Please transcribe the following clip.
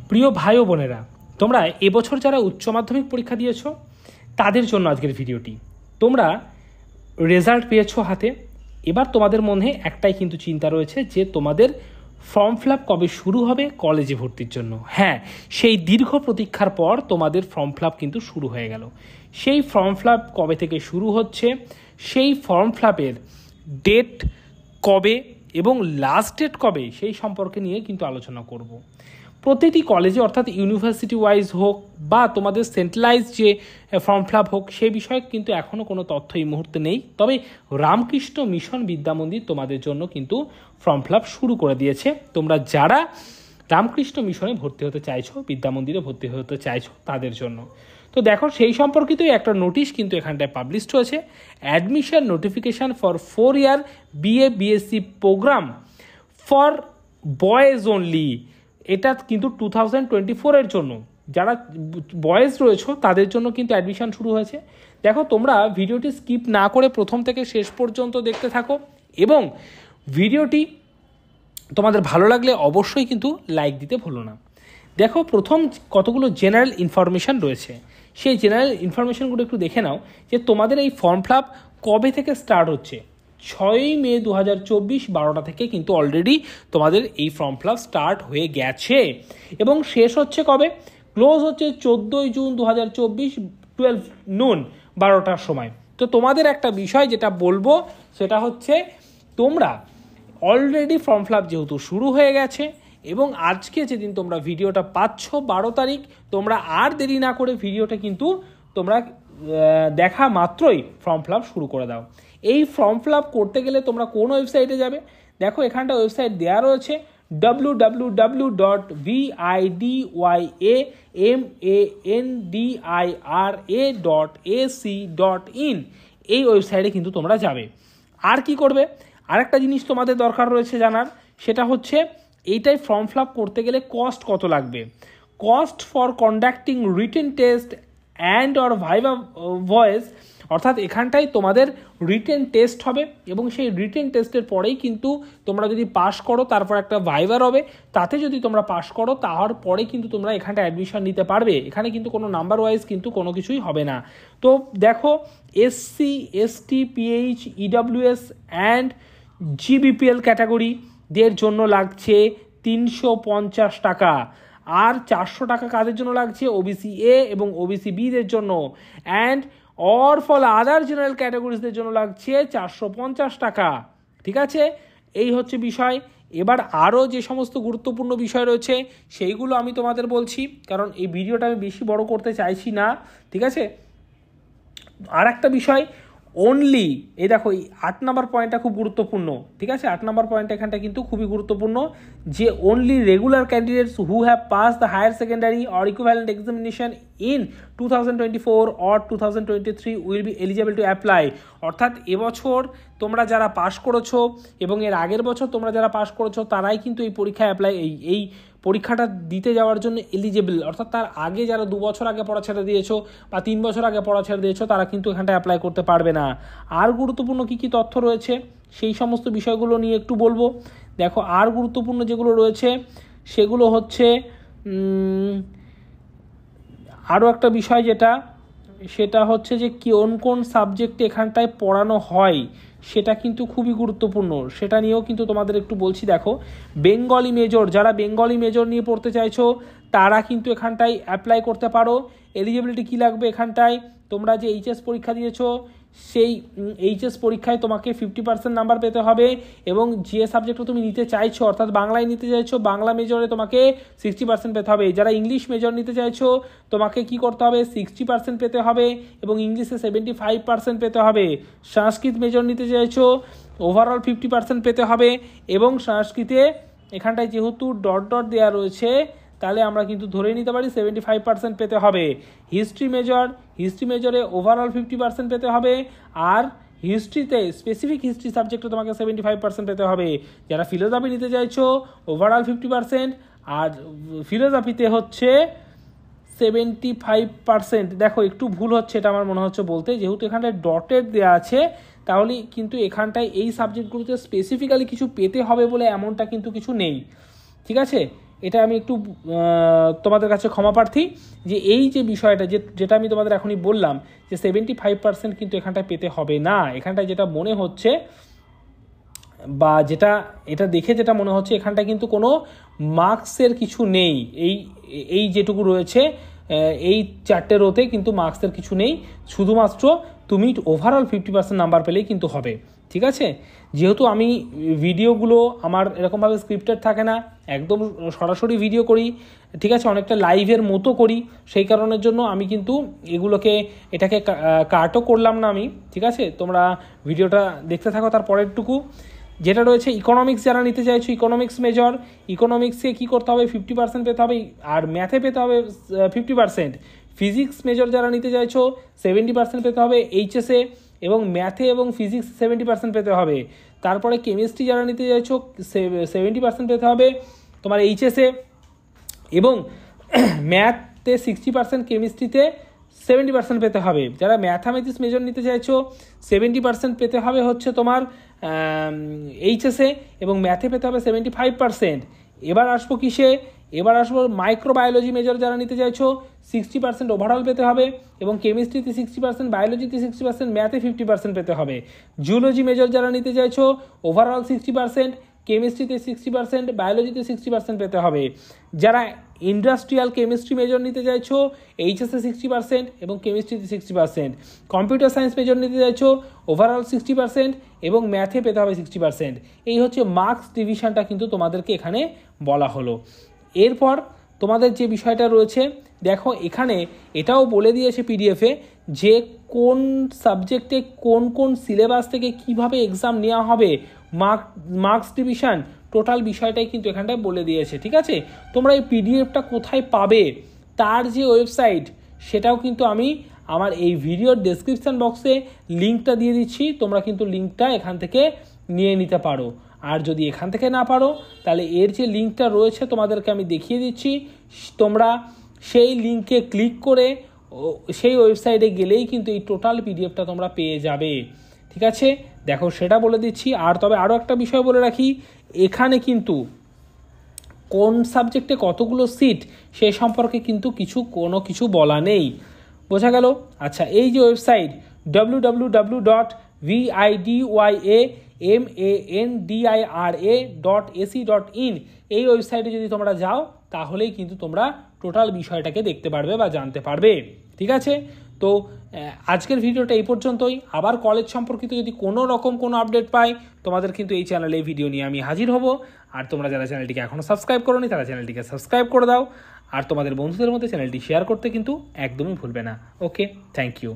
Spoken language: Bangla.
প্রিয় ভাই ও বোনেরা, তোমরা এবছর যারা উচ্চ মাধ্যমিক পরীক্ষা দিয়েছো তাদের জন্য আজকের ভিডিওটি। তোমরা রেজাল্ট পেয়েছো হাতে, এবার তোমাদের মনে একটাই কিন্তু চিন্তা রয়েছে যে তোমাদের ফর্ম ফিল আপ কবে শুরু হবে কলেজে ভর্তির জন্য। হ্যাঁ, সেই দীর্ঘ প্রতীক্ষার পর তোমাদের ফর্ম ফিল আপ কিন্তু শুরু হয়ে গেল। সেই ফর্ম ফিল আপ কবে থেকে শুরু হচ্ছে, সেই ফর্ম ফিল আপের ডেট কবে এবং লাস্ট ডেট কবে, সেই সম্পর্কে নিয়ে কিন্তু আলোচনা করব। প্রতিটি কলেজে অর্থাৎ ইউনিভার্সিটি ওয়াইজ হোক বা তোমাদের সেন্ট্রালাইজ যে ফর্ম ফিল আপ হোক, সে বিষয়ে কিন্তু এখনও কোনো তথ্য এই মুহূর্তে নেই। তবে রামকৃষ্ণ মিশন বিদ্যামন্দির তোমাদের জন্য কিন্তু ফর্ম ফিল আপ শুরু করে দিয়েছে। তোমরা যারা রামকৃষ্ণ মিশনে ভর্তি হতে চাইছো, বিদ্যামন্দিরে ভর্তি হতে চাইছো, তাদের জন্য তো দেখো সেই সম্পর্কিতই একটা নোটিশ কিন্তু এখানটায় পাবলিশড হয়েছে। Admission notification for 4 year BA BSc program for boys only. এটা কিন্তু 2024 জন্য যারা বয়েজ রয়েছে তাদের জন্য কিন্তু অ্যাডমিশন শুরু হয়েছে। দেখো তোমরা ভিডিওটি স্কিপ না করে প্রথম থেকে শেষ পর্যন্ত দেখতে থাকো এবং ভিডিওটি তোমাদের ভালো লাগলে অবশ্যই কিন্তু লাইক দিতে ভুলো না। দেখো প্রথম কতগুলো জেনারেল ইনফরমেশান রয়েছে, সেই জেনারেল ইনফরমেশানগুলো একটু দেখে নাও যে তোমাদের এই ফর্ম ফিল আপ কবে থেকে স্টার্ট হচ্ছে। 6 মে 2024 12টা থেকে কিন্তু অলরেডি তোমাদের এই ফর্ম ফিল আপ স্টার্ট হয়ে গেছে এবং শেষ হচ্ছে কবে, ক্লোজ হচ্ছে 14 জুন 2024 12 নুন 12টার সময়। তো তোমাদের একটা বিষয় যেটা বলবো সেটা হচ্ছে তোমরা অলরেডি ফর্ম ফিল আপ যেহেতু শুরু হয়ে গেছে এবং আজকে যেদিন তোমরা ভিডিওটা পাচ্ছ 12 তারিখ, তোমরা আর দেরি না করে ভিডিওটা কিন্তু তোমরা দেখা মাত্রই ফর্ম ফিল আপ শুরু করে দাও। এই ফর্ম ফিল আপ করতে গেলে তোমরা কোন ওয়েবসাইটে যাবে, দেখো এখানটা ওয়েবসাইট দেওয়া রয়েছে www.vidyamandir.ac.in। এই ওয়েবসাইটে কিন্তু তোমরা যাবে। আর কি করবে, আরেকটা জিনিস তোমাদের দরকার রয়েছে জানার, সেটা হচ্ছে এইটাই ফর্ম ফিল আপ করতে গেলে কস্ট কত লাগবে। Cost for conducting written test and or viva voice, অর্থাৎ এখানটাই তোমাদের রিটেন টেস্ট হবে এবং সেই রিটেন টেস্টের পরেই কিন্তু তোমরা যদি পাস করো তারপর একটা ভাইভার হবে, তাতে যদি তোমরা পাস করো তার পরে কিন্তু তোমরা এখানটা অ্যাডমিশন নিতে পারবে। এখানে কিন্তু কোনো নাম্বার ওয়াইজ কিন্তু কোনো কিছুই হবে না। তো দেখো SC ST PH EWS and GBPL ক্যাটাগরিদের জন্য লাগছে 350 টাকা, আর 400 টাকা কাদের জন্য লাগছে, OBC A এবং OBC B দের জন্য, and or all other general ক্যাটাগরিজদের জন্য লাগছে 450 টাকা। ঠিক আছে, এই হচ্ছে বিষয়। এবার আরও যে সমস্ত গুরুত্বপূর্ণ বিষয় রয়েছে সেইগুলো আমি তোমাদের বলছি, কারণ এই ভিডিওটা আমি বেশি বড় করতে চাইছি না। ঠিক আছে, আর একটা বিষয় অনলি, এই দেখো এই 8 নম্বর পয়েন্টটা খুব গুরুত্বপূর্ণ। ঠিক আছে, 8 নম্বর পয়েন্টটা এখানটা কিন্তু খুবই গুরুত্বপূর্ণ যে only regular candidates who have pass the higher secondary or equivalent examination in 2024 or 2023 will be eligible to apply. অর্থাৎ এবছর তোমরা যারা পাস করেছো এবং এর আগের বছর তোমরা যারা পাস করেছো তারাই কিন্তু এই পরীক্ষায় অ্যাপ্লাই, এই পরীক্ষাটা দিতে যাওয়ার জন্য এলিজিবল। অর্থাৎ তার আগে যারা 2 বছর আগে পড়া ছেড়ে দিয়েছো বা 3 বছর আগে পড়া ছেড়ে দিয়েছো তারা কিন্তু এখানটা অ্যাপ্লাই করতে পারবে না। আর গুরুত্বপূর্ণ কী কী তথ্য রয়েছে সেই সমস্ত বিষয়গুলো নিয়ে একটু বলবো। দেখো আর গুরুত্বপূর্ণ যেগুলো রয়েছে সেগুলো হচ্ছে আরও একটা বিষয় সেটা হচ্ছে যে কোন কোন সাবজেক্টে এখানটায় পড়ানো হয় সেটা কিন্তু খুবই গুরুত্বপূর্ণ, সেটা নিয়েও কিন্তু তোমাদের একটু বলছি। দেখো বেঙ্গলি মেজর, যারা বেঙ্গলি মেজর নিয়ে পড়তে চাইছো তারা কিন্তু এখানটায় অ্যাপ্লাই করতে পারো। এলিজিবিলিটি কী লাগবে, এখানটায় তোমরা যে HS পরীক্ষা দিয়েছো সেই HS পরীক্ষায় তোমাকে 50% নাম্বার পেতে হবে এবং যে সাবজেক্টটা তুমি নিতে চাইছো অর্থাৎ বাংলায় নিতে চাইছো বাংলা মেজরে তোমাকে 60% পেতে হবে। যারা ইংলিশ মেজর নিতে চাইছো তোমাকে কি করতে হবে, 60% পেতে হবে এবং ইংলিশে 75% পেতে হবে। সংস্কৃত মেজর নিতে চাইছো ওভারঅল 50% পেতে হবে এবং সংস্কৃতে এখানটায় যেহেতু ডট ডট দেওয়া রয়েছে তাহলে আমরা কিন্তু ধরে নিতে পারি 75% পেতে হবে। হিস্ট্রি মেজরে ওভারঅল 50% পেতে হবে আর হিস্ট্রিতে স্পেসিফিক হিস্ট্রি সাবজেক্টে তোমাকে 75% পেতে হবে। যারা ফিলোসফি নিতে চাইছো ওভারঅল 50% আর ফিলোসফিতে হচ্ছে 75%। দেখো একটু ভুল হচ্ছে এটা আমার মনে হচ্ছে বলতে, যেহেতু এখানটায় ডটেড দেওয়া আছে তাহলে কিন্তু এখানটায় এই সাবজেক্টগুলোতে স্পেসিফিক্যালি কিছু পেতে হবে বলে এমনটা কিন্তু কিছু নেই। ঠিক আছে, এটা আমি একটু তোমাদের কাছে ক্ষমা প্রার্থী যে এই যে বিষয়টা যেটা আমি তোমাদের এখনই বললাম যে 75% কিন্তু এখানটায় পেতে হবে না। এখানটায় যেটা মনে হচ্ছে বা এটা দেখে যেটা মনে হচ্ছে এখানটায় কিন্তু কোনো মার্কসের কিছু নেই, এই যেটুকু রয়েছে এই 4টে রোতে কিন্তু মার্কসের কিছু নেই, শুধুমাত্র তুমি ওভারঅল 50% নাম্বার পেলেই কিন্তু হবে। ঠিক আছে, যেহেতু আমি ভিডিওগুলো আমার এরকমভাবে স্ক্রিপ্টেড থাকে না, একদম সরাসরি ভিডিও করি, ঠিক আছে, অনেকটা লাইভের মতো করি, সেই কারণের জন্য আমি কিন্তু এটাকে কাটও করলাম না আমি। ঠিক আছে, তোমরা ভিডিওটা দেখতে থাকো। তার পরেরটুকু যেটা রয়েছে ইকোনমিক্স যারা নিতে চাইছো, ইকোনমিক্স মেজর, ইকোনমিক্সে কী করতে হবে 50% পেতে হবে, আর ম্যাথে পেতে হবে 50%। ফিজিক্স মেজর যারা নিতে চাইছো 70% পেতে হবে এইচএসে, এবং ম্যাথে এবং ফিজিক্স 70% পেতে হবে। তারপরে কেমিস্ট্রি যারা নিতে চাইছো 70% পেতে হবে তোমার এইচএসে, এবং ম্যাথে 60%, কেমিস্ট্রিতে 70% পেতে হবে। যারা ম্যাথামেটিক্স মেজর নিতে চাইছো 70% পেতে হবে হচ্ছে তোমার এইচএসে, এবং ম্যাথে পেতে হবে 75%। এবার আসবো কিসে, এবার আসবো মাইক্রোবায়োলজি মেজর যারা নিতে চাইছো 60% ওভারঅল পেতে হবে, এবং কেমিস্ট্রিতে 60%, বায়োলজিতে 60%, ম্যাথে 50% পেতে হবে। জুলজি মেজর যারা নিতে চাইছো ওভারঅল 60%, কেমিস্ট্রিতে 60%, বায়োলজিতে 60% পেতে হবে। যারা ইন্ডাস্ট্রিয়াল কেমিস্ট্রি মেজর নিতে চাইছো এইচএসে 60% এবং কেমিস্ট্রিতে 60%, কম্পিউটার সায়েন্স মেজর নিতে চাইছো ওভারঅল 60% এবং ম্যাথে পেতে হবে 60%। এই হচ্ছে মার্কস ডিভিশনটা কিন্তু তোমাদেরকে এখানে বলা হলো। এরপর তোমাদের যে বিষয়টা রয়েছে দেখো, এখানে এটাও বলে দিয়েছে পিডিএফে যে কোন সাবজেক্টে কোন কোন সিলেবাস থেকে কিভাবে এক্সাম নেওয়া হবে, মার্কস ডিভিশন টোটাল বিষয়টাই কিন্তু এখানটায় বলে দিয়েছে। ঠিক আছে, তোমরা এই পিডিএফটা কোথায় পাবে তার যে ওয়েবসাইট, সেটাও কিন্তু আমি আমার এই ভিডিওর ডেসক্রিপশান বক্সে লিঙ্কটা দিয়ে দিচ্ছি, তোমরা কিন্তু লিঙ্কটা এখান থেকে নিয়ে নিতে পারো। আর যদি এখান থেকে না পারো তাহলে এর যে লিঙ্কটা রয়েছে তোমাদেরকে আমি দেখিয়ে দিচ্ছি, তোমরা সেই লিঙ্কে ক্লিক করে সেই ওয়েবসাইটে গেলেই কিন্তু এই টোটাল পিডিএফটা তোমরা পেয়ে যাবে। ঠিক আছে, দেখো সেটা বলে দিচ্ছি। আর তবে আরও একটা বিষয় বলে রাখি, এখানে কিন্তু কোন সাবজেক্টে কতগুলো সিট সে সম্পর্কে কিন্তু কোনো কিছু বলা নেই। বোঝা গেল? আচ্ছা, এই যে ওয়েবসাইট www.vidyamandir.ac.in, এই ওয়েবসাইটে যদি তোমরা যাও তাহলেই কিন্তু তোমরা টোটাল বিষয়টাকে দেখতে পারবে বা জানতে পারবে। ঠিক আছে, তো আজকের ভিডিওটা এই পর্যন্তই। আবার কলেজ সম্পর্কিত যদি কোনো রকম কোনো আপডেট পাই তোমাদের কিন্তু এই চ্যানেলে ভিডিও নিয়ে আমি হাজির হব। আর তোমরা যারা চ্যানেলটিকে এখনও সাবস্ক্রাইব করোনি তারা চ্যানেলটিকে সাবস্ক্রাইব করে দাও, আর তোমাদের বন্ধুদের মধ্যে চ্যানেলটি শেয়ার করতে কিন্তু একদমই ভুলবে না। ওকে, থ্যাংক ইউ।